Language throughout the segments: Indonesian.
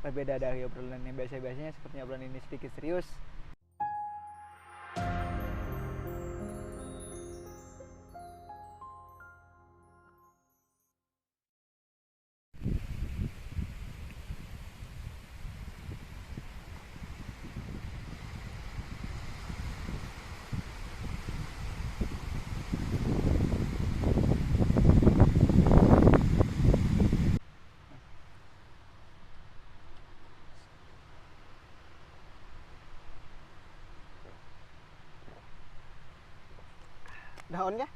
Berbeda dari obrolan yang biasa-biasanya, sepertinya obrolan ini sedikit serius. Daun kah?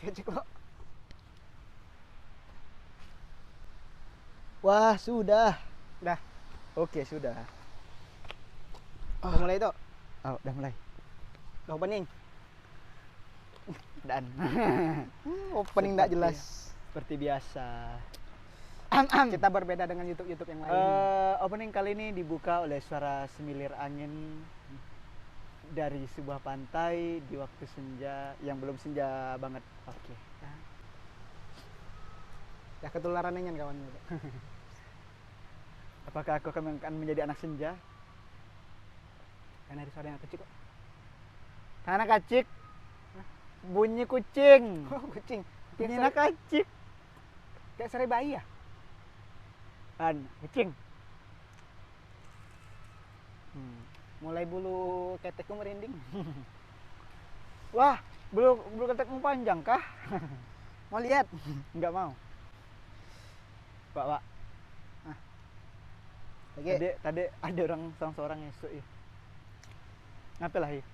Cek lo. Wah, sudah. Udah. Oke, sudah. Udah mulai itu. Oh, udah mulai. Udah opening. Dan Opening enggak jelas. seperti biasa. Kita berbeda dengan YouTube yang lain. Opening kali ini dibuka oleh suara semilir angin dari sebuah pantai di waktu senja yang belum senja banget. Oke. Ya ketularan yang kawan gitu. Apakah aku akan menjadi anak senja? Karena ada suara yang kecil kok. Anak kacik. Bunyi kucing. Oh, kucing. Bunyi anak kacik. Kayak serai bayi ya? Kan, kucing. Mulai bulu ketekku merinding. Wah, bulu ketekmu panjang kah? Mau lihat? Enggak mau. Pak. Oke. Tadi ada seorang esok ya. Ngapain ya?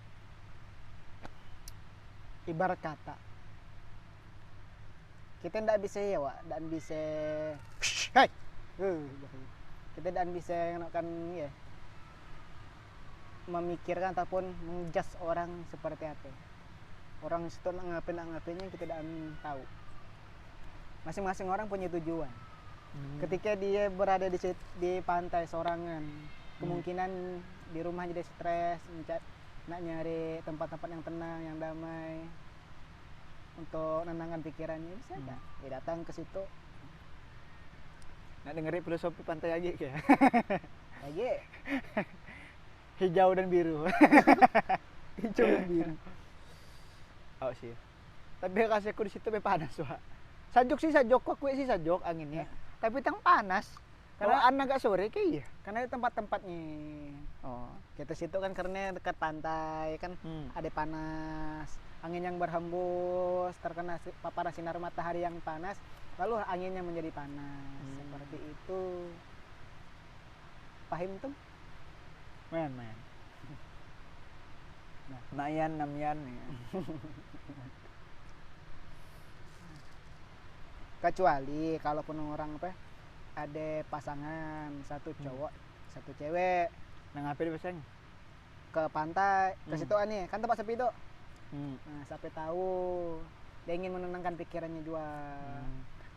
Ibarat kata kita ndak bisa ya, Wak, dan bisa Hai. Kita dan bisa kan ya memikirkan ataupun menjudge orang seperti apa. Orang itu ngapainnya kita tidak tahu. Masing-masing orang punya tujuan. Ketika dia berada di pantai sorangan, kemungkinan di rumah jadi stres, nak nyari tempat-tempat yang tenang, yang damai untuk menenangkan pikirannya, bisa nggak? Ya datang ke situ. Nak dengerin filosofi pantai lagi kayak. Lagi Hijau dan biru. hijau dan biru. Oh sih. Tapi kasih aku di situ be panas wah. Sajok sih sajok kok sih sajok anginnya. Tapi tang panas. Kalau anak agak sore kayak iya. Karena ada tempat-tempatnya. Oh, Kita situ kan karena dekat pantai kan ada panas, angin yang berhembus terkena paparan sinar matahari yang panas, lalu anginnya menjadi panas. Seperti itu. Paham tuh? men. Nah, namyan ya. Kecuali kalaupun orang apa ada pasangan, satu cowok, satu cewek Nah, ngapain biasanya? ke pantai, ke situ aneh, kan tempat sepi itu. Nah, sampai tahu dia ingin menenangkan pikirannya juga.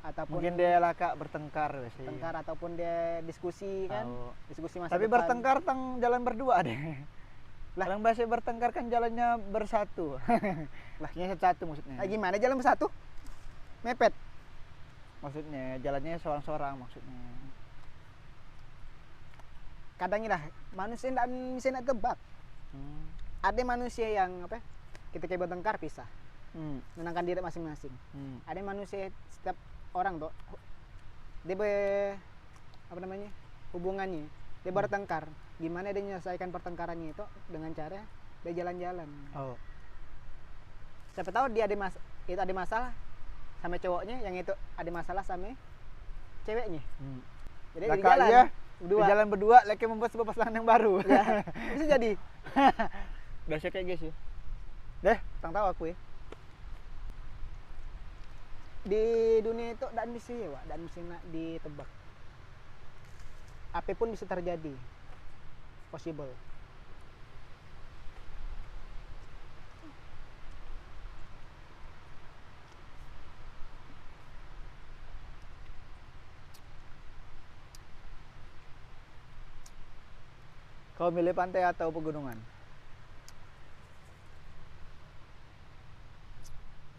Ataupun Mungkin dia laka bertengkar biasanya. bertengkar ataupun dia diskusi kan. Diskusi masa Tapi depan. bertengkar tang jalan berdua deh. Lah, orang bahasa bertengkar kan jalannya bersatu. Lah, ini satu maksudnya. Nah, gimana jalan bersatu? Mepet. Maksudnya jalannya seorang-seorang maksudnya. Kadang lah manusia tidak bisa nak tebak. Ada manusia yang apa? Ketika bertengkar pisah. Menenangkan diri masing-masing. Ada manusia setiap orang tuh dia apa namanya? Hubungannya. Dia bertengkar. Gimana dia menyelesaikan pertengkarannya itu dengan cara dia jalan-jalan. Oh. Siapa tahu dia itu ada masalah sama cowoknya, yang itu ada masalah sama ceweknya. Jadi di jalan berdua. Di jalan berdua lagi membuat sebuah pasangan yang baru. Ya, bisa jadi. Biasa kayak guys ya. Deh, tang tahu aku ya. Di dunia itu dan bisa ya, Wak, dan bisa nak ditebak. Apapun bisa terjadi. Possible. Kau milih pantai atau pegunungan?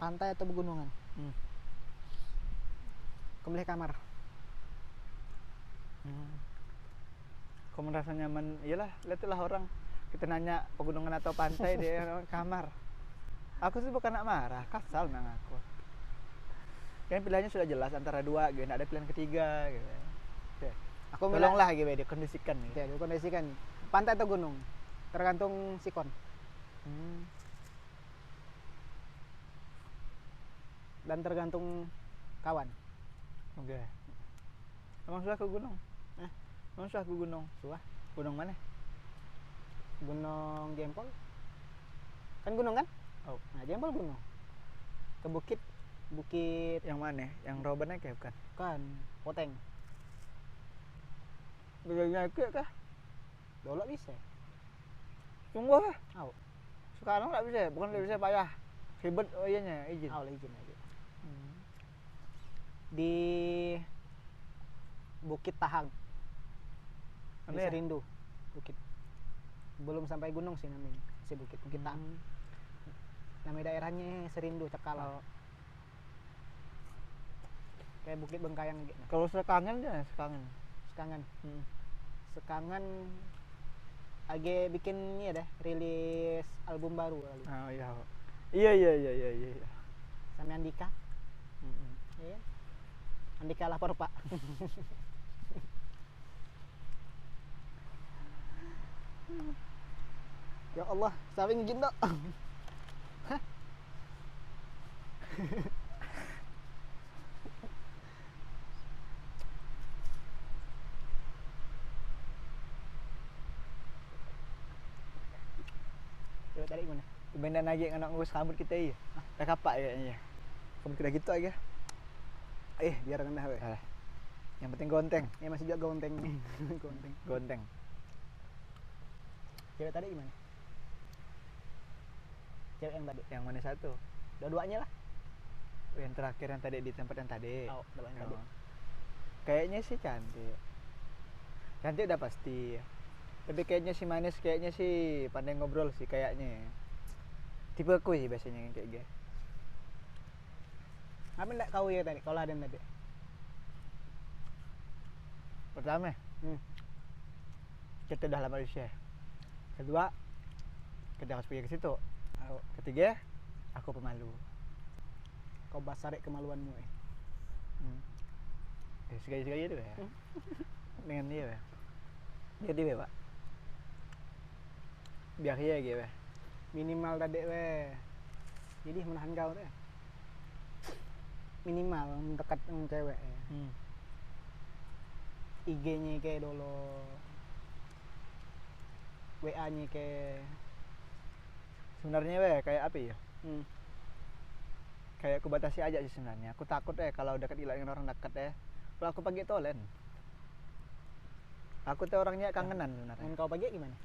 Pantai atau pegunungan? Kau milih kamar. Kau merasa nyaman, iyalah, lihatlah orang kita nanya pegunungan atau pantai dia kamar. Aku sih bukan nak marah, kasar nang aku. Kan pilihannya sudah jelas antara dua, gitu. Nggak ada pilihan ketiga, gitu. Oke. Aku bilang Tolonglah gitu, dikondisikan nih. ya dikondisikan pantai atau gunung, tergantung sikon dan tergantung kawan. Oke. Emang sudah ke gunung? Hah? Emang sudah ke gunung? Suah. Gunung mana? Gunung Jempol kan gunung kan? Oh. Nah Jempol gunung. Ke bukit Yang mana? Yang Robannya kayak bukan? kan Poteng. Udah naik kah? Dulu bisa. Tunggu lah. Au. Sekarang nggak bisa, bukan nggak bisa payah. Ribet iyanya izin. Au izin aja. Di Bukit Tahang. Di Mana ya? Serindu. Bukit. Belum sampai gunung sih namanya. Si Bukit Tahang. Nama daerahnya Serindu Cakala. Oh. Kayak Bukit Bengkayang gitu. Kalau sekangen aja, sekangen. Sekangan. Sekangan age bikin ini deh rilis album baru kali. Oh iya. Iya. Sama Andika. Iya. Andika lapor Pak. Ya Allah, sawing gindo. Coba tarik mana? Benda lagi anak ngurus rambut kita iya. Dah kapak kayaknya. Rambut kita gitu aja. Biar rendah we. Alah. Yang penting gonteng. Ini masih juga gonteng. Gonteng. Cewek tadi gimana? Cewek yang tadi. Yang mana satu? Dua-duanya lah. Yang terakhir yang tadi di tempat yang tadi. Oh, yang tadi. Kayaknya sih cantik. Cantik udah pasti. Tapi kayaknya si manis, kayaknya sih pandai ngobrol sih kayaknya. Tipe aku sih biasanya yang kayak gitu. Apa enggak kau ya tadi? Kalau ada yang tadi. Pertama, kita udah lama di share. Kedua, kita harus pergi ke situ. Ketiga, aku pemalu. Kau basarik kemaluanmu Sekali-sekali itu ya. Dengan dia ya. Jadi Pak. Biar iya gitu ya. Minimal tadi we. Jadi menahan kau deh. Minimal mendekat dengan cewek ya. IG-nya kayak dulu. WA-nya kayak Sebenarnya kayak apa ya? Kayak aku batasi aja sih sebenarnya. Aku takut kalau dekat dengan orang dekat kalau aku pagi tolen. Aku tuh orangnya kangenan sebenarnya. Dengan kau pagi gimana?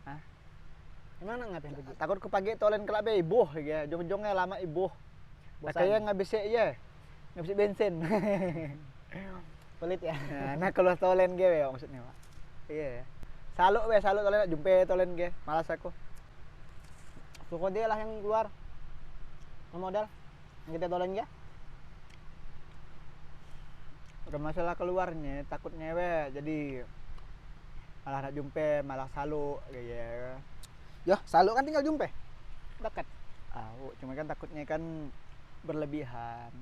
Hah? Emang nak ngapain pagi? Takut ke pagi tolen kelak ibuh ya. Jong-jongnya lama ibuh. Kayak ngabisik ya. Ngabisik bensin. Pelit ya. Nah kalau tolen gue maksudnya Pak. Iya. Saluk tolen jumpa tolen gue. Malas aku. Suko dia lah yang keluar. Yang modal. Yang kita tolen ya. Udah masalah keluarnya, takutnya jadi malah nak jumpa, malah saluk kayak. Ya, saluk kan tinggal jumpa. Dekat. Cuma kan takutnya kan berlebihan.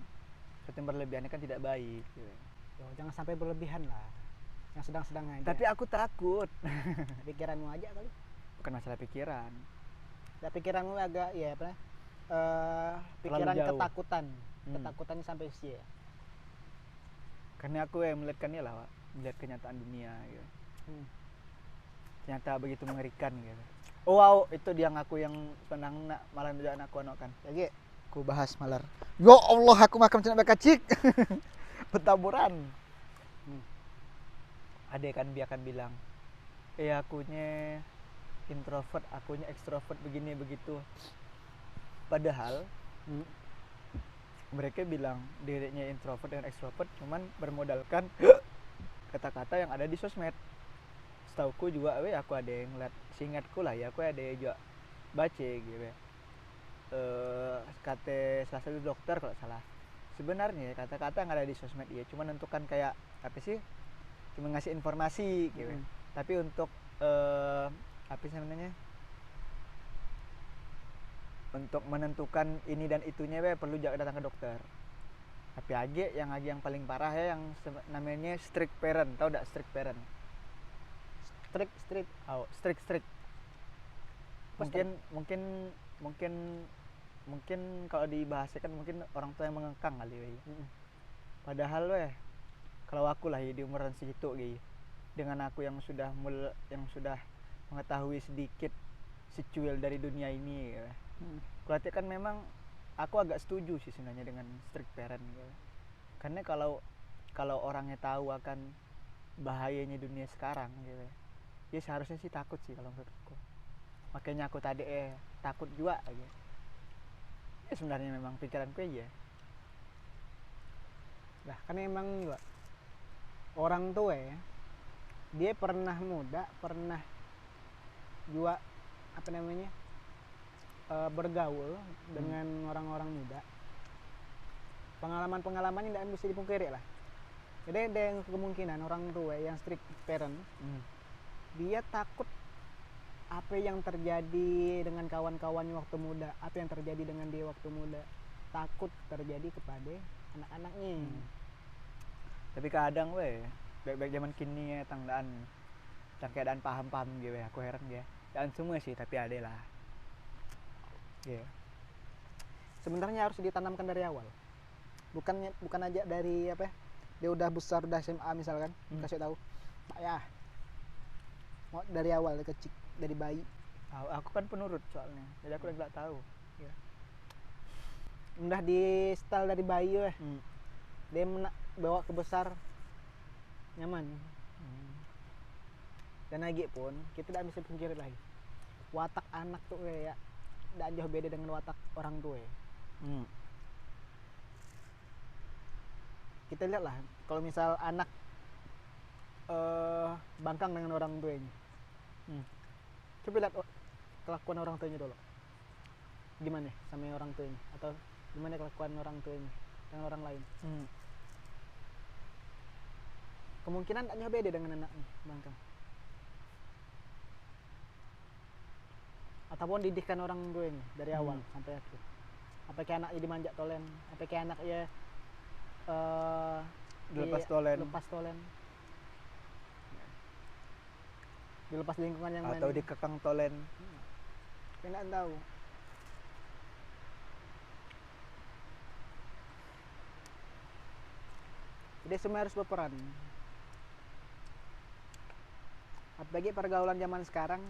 Sesuatu yang berlebihan kan tidak baik. Gitu. Yo, jangan sampai berlebihan lah. Yang sedang-sedang aja. Tapi aku takut. Pikiranmu aja kali. Bukan masalah pikiran. Ya, pikiranmu agak ya apa? Pikiran jauh. ketakutan. Ketakutannya sampai usia. Karena aku melihatkannya lah, Pak. Melihat kenyataan dunia gitu. Ternyata begitu mengerikan gitu. Oh wow, itu dia ngaku yang penang malah tidak aku kan. Lagi Aku bahas malar. Ya Allah, aku makan cina bekacik. Bertaburan. Ada kan dia akan bilang, akunya introvert, akunya ekstrovert begini begitu. Padahal mereka bilang dirinya introvert dan ekstrovert cuman bermodalkan kata-kata yang ada di sosmed. Setauku juga aku ada yang lihat, seingatku lah ya, aku ada juga baca gitu ya. Kata salah satu dokter kalau salah. Sebenarnya kata-kata yang ada di sosmed cuman menentukan kayak apa sih? cuma ngasih informasi gitu. Tapi untuk apa sih namanya, untuk menentukan ini dan itunya perlu datang ke dokter. Tapi yang paling parah ya yang namanya strict parent. Tahu enggak strict parent? Strict. Mungkin kalau dibahasakan mungkin orang tua yang mengekang kali ya. Padahal kalau aku lah ya di umuran segitu gitu, dengan aku yang sudah mengetahui sedikit secuil dari dunia ini gitu. Berarti kan memang aku agak setuju sih sebenarnya dengan strict parent gitu. Karena kalau orangnya tahu akan bahayanya dunia sekarang gitu, ya seharusnya sih takut sih kalau menurutku. Makanya aku tadi takut juga gitu. Ya sebenarnya memang pikiranku aja. Lah kan emang juga orang tua ya, dia pernah muda, pernah juga apa namanya bergaul dengan orang-orang muda. Pengalaman-pengalamannya tidak bisa dipungkiri lah. Jadi ada yang kemungkinan orang tua yang strict parent, dia takut apa yang terjadi dengan kawan-kawannya waktu muda, apa yang terjadi dengan dia waktu muda, takut terjadi kepada anak-anaknya. Tapi kadang baik-baik zaman kini ya tangdaan keadaan paham-paham gitu ya, aku heran ya. Dan semua sih tapi ada lah. Sebenarnya harus ditanamkan dari awal. Bukan aja dari apa? Dia udah besar, udah SMA misalkan, kasih tahu. Pak ya. Mau dari awal kecil, dari bayi. Aku kan penurut soalnya. Jadi aku nggak tahu. Ya. Udah di setel dari bayi dia bawa ke besar nyaman. Dan lagi pun kita tidak bisa pungkiri lagi. Watak anak tuh ya tidak jauh beda dengan watak orang tua. Kita lihat lah kalau misal anak bangkang dengan orang tuanya. Coba lihat kelakuan orang tuanya dulu. Gimana sama orang tuanya, atau gimana kelakuan orang tuanya dengan orang lain. Kemungkinan tidak jauh beda dengan anaknya bangkang. Ataupun didikan orang tuanya dari awal sampai akhir. Apakah anaknya dimanja tolen, apakah anaknya Dilepas tolen. Dilepas lingkungan yang atau lain. dikekang tolen. Kita tidak tahu. Jadi semua harus berperan. Apalagi pergaulan zaman sekarang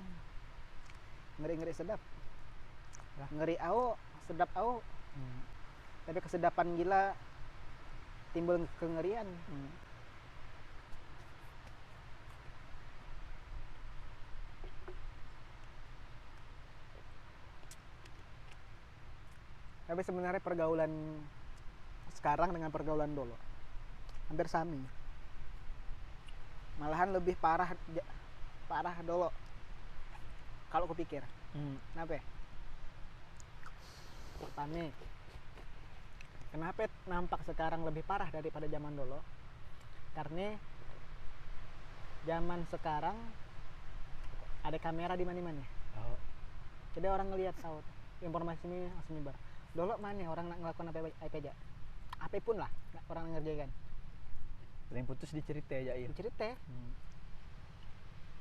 ngeri-ngeri sedap. Ngeri au, sedap au. Tapi kesedapan gila timbul kengerian. Tapi sebenarnya pergaulan sekarang dengan pergaulan dulu hampir sami. Malahan lebih parah dulu kalau kupikir. Kenapa? Pertama, kenapa nampak sekarang lebih parah daripada zaman dulu? Karena zaman sekarang ada kamera di mana-mana. Jadi orang ngelihat tahu informasi ini langsung nyebar. Dulu mana orang nak ngelakukan apa aja, apapun lah orang ngerjakan. Paling putus dicerita aja ya. Dicerita.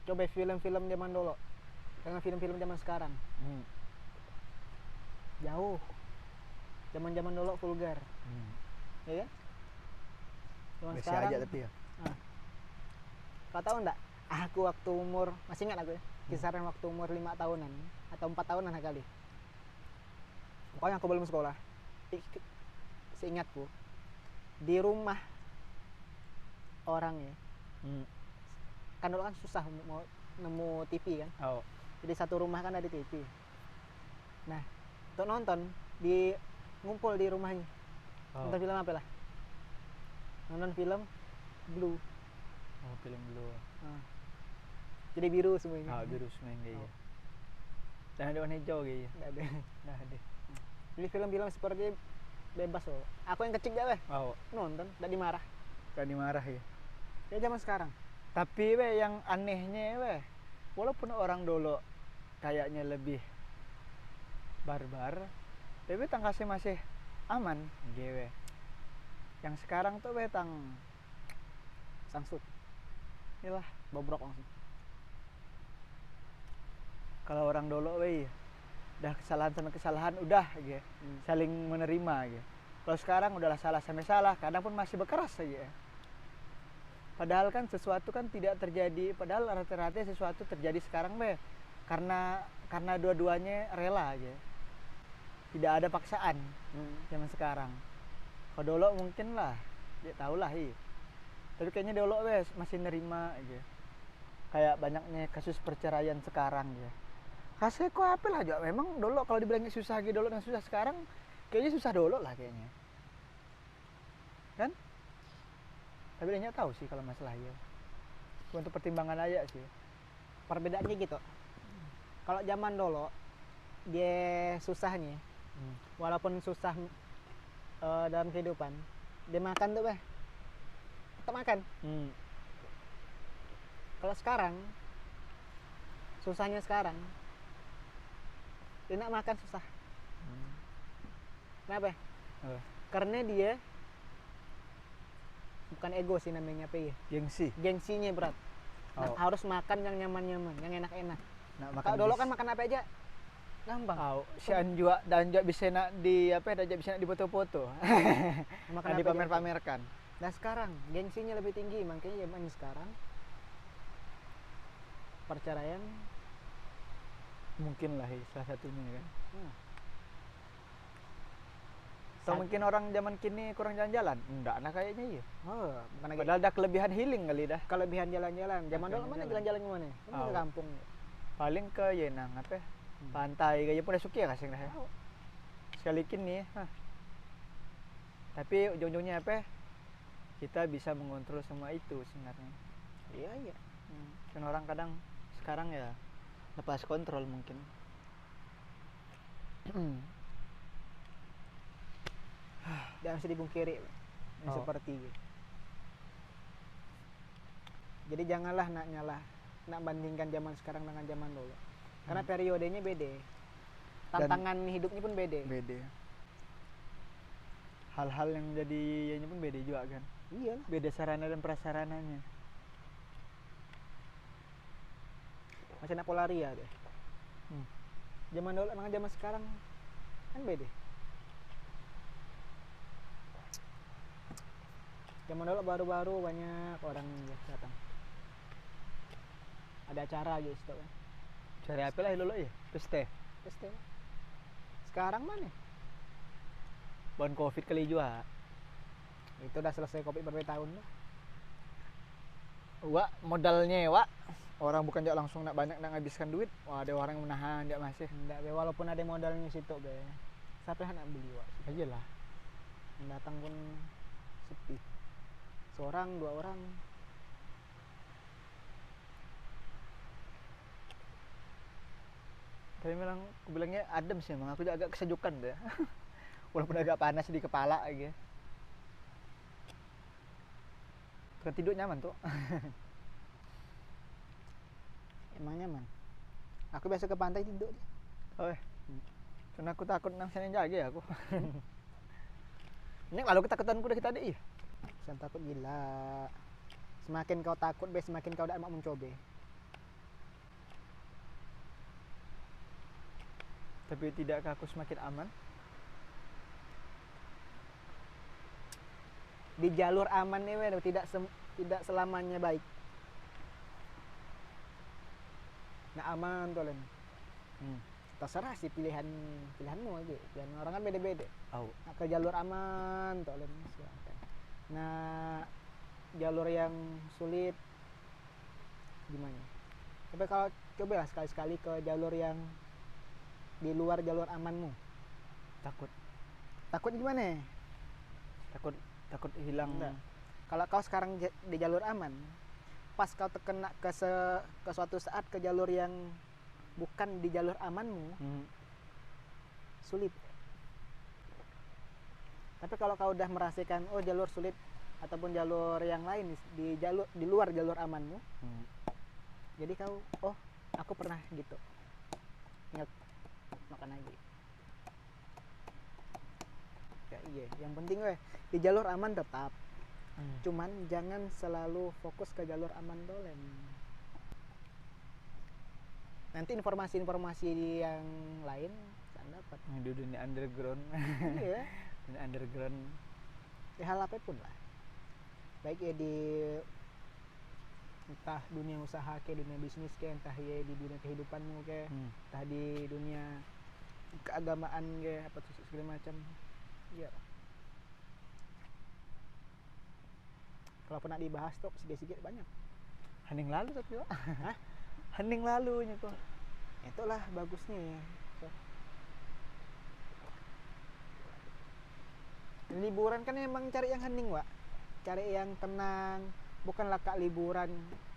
Coba film-film zaman dulu dengan film-film zaman sekarang. Jauh. Zaman dulu vulgar. Ya kan? Zaman sekarang aja tapi ya. Kau tahu enggak? Aku waktu umur, masih ingat aku ya, kisaran waktu umur 5 tahunan atau 4 tahunan kali. Pokoknya aku belum sekolah. Seingatku di rumah orang ya. Kan dulu kan susah mau nemu TV kan. Jadi satu rumah kan ada TV. Nah, untuk nonton ngumpul di rumahnya. Nonton film apa lah? Nonton film Blue. Film Blue. Jadi biru semuanya. Biru semuanya ya. Dan ada warna hijau gitu. Enggak ada. Nah, ada. Jadi film-film seperti bebas loh. Aku yang kecil deh. Nonton, enggak dimarah. Enggak dimarah ya. Kayak zaman sekarang. Tapi yang anehnya walaupun orang dulu kayaknya lebih barbar, tapi tangkasnya masih aman gewe. Yang sekarang tuh sangsut iyalah bobrok langsung. kalau orang dulu udah kesalahan sama kesalahan udah gitu. Saling menerima gitu. Kalau sekarang udahlah salah sampai salah, kadang pun masih berkeras aja. Padahal kan sesuatu kan tidak terjadi, padahal rata-rata sesuatu terjadi sekarang karena dua-duanya rela aja. Tidak ada paksaan zaman sekarang. Kalau dulu mungkin lah, dia tahu lah tapi kayaknya dulu masih nerima aja. Kayak banyaknya kasus perceraian sekarang ya. Kasih kok apa lah juga. Memang dulu kalau dibilangnya susah gitu dulu dan susah sekarang, kayaknya susah dulu lah kayaknya. Kan? Tapi dia tahu sih kalau masalah ya. Untuk pertimbangan aja sih. Perbedaannya gitu. Kalau zaman dulu dia susahnya, walaupun susah dalam kehidupan, dia makan tuh tetap makan. Kalau sekarang susahnya sekarang, dia nak makan susah. Kenapa? Karena dia bukan ego sih namanya apa ya? Gengsinya berat. Harus makan yang nyaman-nyaman, yang enak-enak. Kalau dulu kan makan apa aja gampang. Sian juga dan juga bisa nak bisa nak dipoto-foto. Makan dipamer-pamerkan. Nah sekarang gengsinya lebih tinggi, makanya zaman sekarang perceraian mungkin lah salah satunya kan. Atau mungkin orang zaman kini kurang jalan-jalan? Enggak, nah kayaknya iya. Padahal ada kelebihan healing kali dah. Kelebihan jalan-jalan. Zaman dulu mana jalan-jalan kemana? Ke kampung. Paling ke Yenang pantai kayak pun udah suka ya kasih dah. Sekali kini tapi ujung-ujungnya kita bisa mengontrol semua itu sebenarnya. Iya. Kan orang kadang sekarang ya lepas kontrol mungkin. Dan bisa dibungkiri seperti itu. Jadi janganlah nak bandingkan zaman sekarang dengan zaman dulu. Karena periodenya beda. Tantangan hidupnya pun beda. Hal-hal yang jadinya pun beda juga kan. Iya. Beda sarana dan prasarananya. Masih nak polaria deh. Zaman dulu dengan zaman sekarang kan beda. Zaman dulu baru-baru banyak orang datang. Ada acara gitu kan. Cari apa lah dulu ya? Peste. Sekarang mana? Bon Covid kali juga. Itu udah selesai Covid berapa tahun lah. Modalnya orang bukan jak langsung nak banyak nak ngabiskan duit. Wah, ada orang yang menahan jak masih. Enggak, walaupun ada modalnya situ siapa yang nak beli Iyalah. Yang datang pun sepi. Seorang, dua orang. Tapi memang aku bilangnya adem sih emang. Aku juga agak kesejukan deh. Walaupun agak panas di kepala aja. Tidur nyaman tuh. Emang nyaman. Aku biasa ke pantai tidur. Karena aku takut nang sana jaga ya aku. Ini lalu ketakutanku udah kita ada Jangan takut gila. Semakin kau takut, semakin kau tidak mau mencoba. Tapi tidakkah aku semakin aman? Di jalur aman nih tidak selamanya baik. Nah aman tuh Len. Terserah sih pilihanmu aja. Pilihan orang kan beda-beda. Nah, ke jalur aman tuh Len. Nah jalur yang sulit gimana? Tapi kalau cobalah sekali-sekali ke jalur yang di luar jalur amanmu. Takut gimana? Takut hilang. Kalau kau sekarang di jalur aman, pas kau terkena ke suatu saat ke jalur yang bukan di jalur amanmu, sulit. Tapi kalau kau udah merasakan jalur sulit, ataupun jalur yang lain di luar jalur amanmu. Jadi kau, oh aku pernah gitu, ingat makan lagi. Ya iya, yang penting weh di jalur aman tetap. Cuman jangan selalu fokus ke jalur aman dolen. Nanti informasi-informasi yang lain tak dapat. Di dunia underground. Iya. Dunia underground. Di hal apapun lah. Baik ya di entah dunia usaha ke dunia bisnis ke, entah ya di dunia kehidupanmu ke, entah di dunia keagamaan ke, apa tuh segala macam. Iya. Kalau pernah dibahas tuh sedikit-sedikit banyak. Hening lalu tapi Wak. Hah? Hening lalunya kok. Itulah bagusnya ya. Liburan kan emang cari yang hening, Wak. Cari yang tenang, bukanlah kak liburan.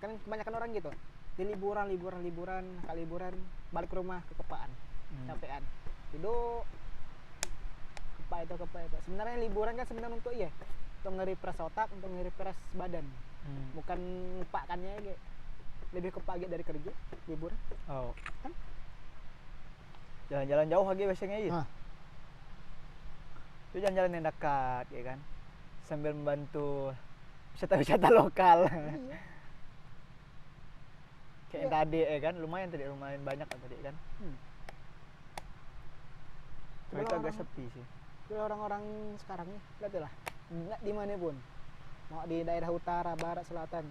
Kan kebanyakan orang gitu. Di liburan, kak liburan, balik ke rumah kekepaan, capean. Tidur kepa itu. Sebenarnya liburan kan sebenarnya untuk untuk nge-refresh otak, untuk nge-refresh badan. Bukan lupakannya aja. Lebih kepa dari kerja, liburan. Oh. Kan? Jalan-jalan jauh lagi biasanya ya. Itu jalan-jalan yang dekat ya kan. Sambil membantu wisata-wisata lokal. Iya. Kayak yang tadi ya kan, lumayan banyak kan tadi kan. Kalau itu agak sepi sih. Kalau orang-orang sekarang nih, lihatlah, nggak dimanapun, mau di daerah utara, barat, selatan,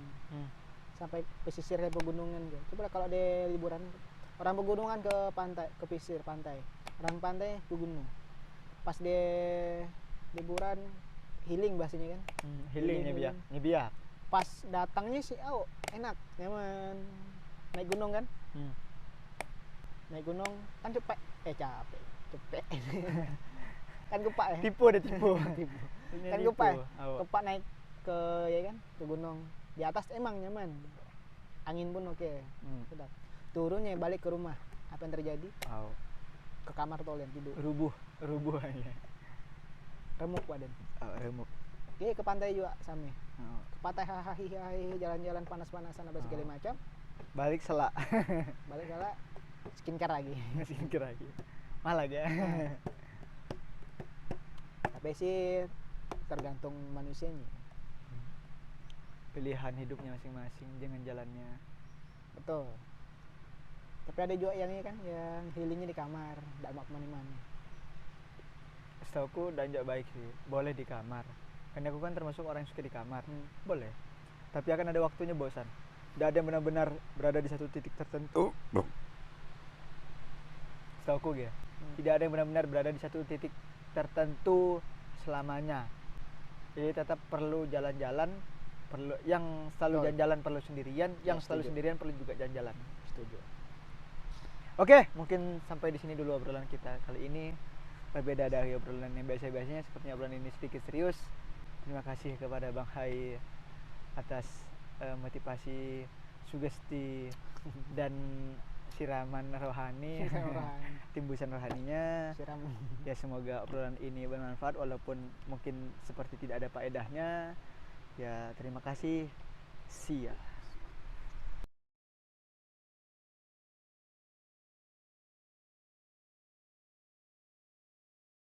sampai pesisir kayak pegunungan gitu. Coba kalau di liburan, orang pegunungan ke pantai, ke pesisir pantai, orang pantai ke gunung. Pas di liburan healing bahasanya kan. Healing nyebiak. Pas datangnya sih, enak, nyaman. Naik gunung kan? Naik gunung kan capek. Kan gepak ya. Tipu. Kan gepak. Gepak naik ke ke gunung. Di atas emang nyaman. Angin pun oke. Sedap. Turunnya balik ke rumah. Apa yang terjadi? Ke kamar toilet tidur. Rubuh aja. Remuk badan. Remuk. Oke, ke pantai juga sama. Ke pantai jalan-jalan panas-panasan apa segala macam. Balik selak. Skincare lagi. Malah aja. Tapi sih tergantung manusianya. Pilihan hidupnya masing-masing dengan jalannya. Betul. Tapi ada juga yang ini kan, yang healingnya di kamar, tidak mau kemana-mana. Setauku dan juga baik sih, boleh di kamar. Karena aku kan termasuk orang yang suka di kamar, boleh. Tapi akan ada waktunya bosan. Tidak ada yang benar-benar berada di satu titik tertentu. Setauku ya, tidak ada yang benar-benar berada di satu titik tertentu selamanya. Jadi tetap perlu jalan-jalan, perlu yang selalu jalan-jalan perlu sendirian, yang selalu sendirian perlu juga jalan-jalan. Setuju. Oke, mungkin sampai di sini dulu obrolan kita kali ini. Berbeda dari obrolan yang biasa-biasanya, sepertinya obrolan ini sedikit serius. Terima kasih kepada Bang Hai atas motivasi, sugesti dan siraman rohani, timbusan rohaninya. Ya semoga obrolan ini bermanfaat walaupun mungkin seperti tidak ada faedahnya. Ya terima kasih. See ya.